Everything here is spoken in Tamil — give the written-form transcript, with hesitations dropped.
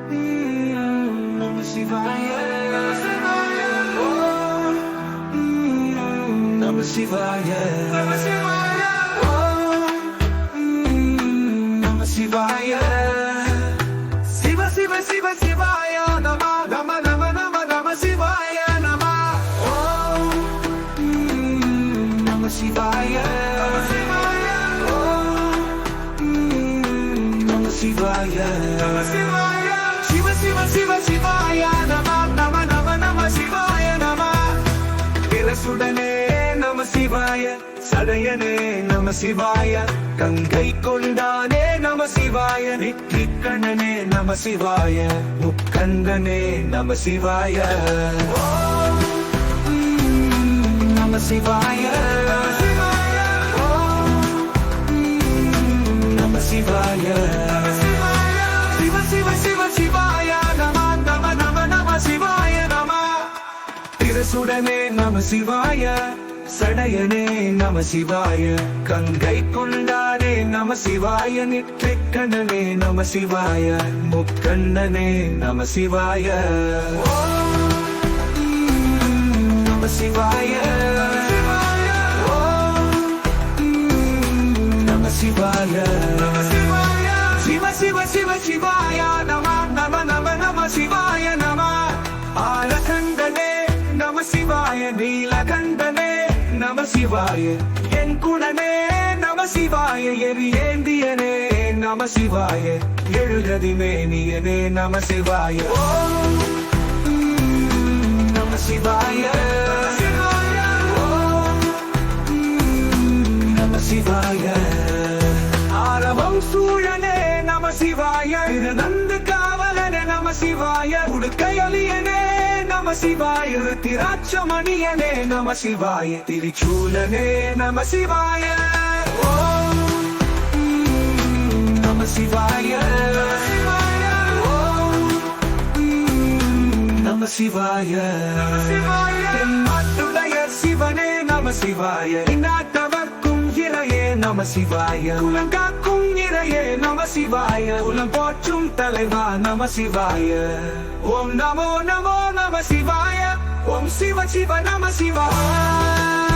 நம சிவாய நம சிவாய நம சிவாய நம சிவாய சிவ சிவ சிவ சிவாய நம நம நம நம நம சிவாய நம நம சிவாய நம சிவாய நம சிவாய நம சிவாய சிவ சிவ சிவ சிவாய நம நம நம நம சிவாய நம பிரசுடனே நம சிவாய சடையனே நம சிவாய கங்கை கொண்டானே நம சிவாய நெற்றிக்கண்ணனே நம சிவாய முக்கந்தனே நம சிவாய நம சிவாய நம சிவாய சிவ சிவ சிவ சிவாய நம நம நம நம சிவாய நம பிரசுடனே நம சிவாய சடையனே நம சிவாய கங்கை கொண்டானே நம சிவாய நெற்றிக்கண்ணனே நம சிவாய முக்கண்ணனே நம சிவாய நம சிவாய நம சிவாய சிவ சிவ சிவ சிவாய நம நம நம நம சிவாய நம ஆலகண்டனே நம சிவாய நீலகண்டனே நம சிவாய என் குணனே நம சிவாய எரியேந்தியனே நம சிவாய எழுகதிமேனியனே நம சிவாய நம சிவாய நம சிவாய ஆரவம் சூழனே நம சிவாய நந்து காவலனே நம சிவாய உடுக்கையலியனே நம சிவாய திராட்சமணியனே நம சிவாய திரிச்சூலனே நம சிவாய நம சிவாய நம சிவாய தென்னாட்டுடைய சிவனே நம சிவாய இந்நாட்டவர்க்கும் இறையே நம சிவாய உலகாக்கும் இறையே நம சிவாய உலம் போற்றும் தலைவா நம சிவாய ஓம் நமோ நமோ நம சிவாய ஓம் சிவ சிவ நம சிவாய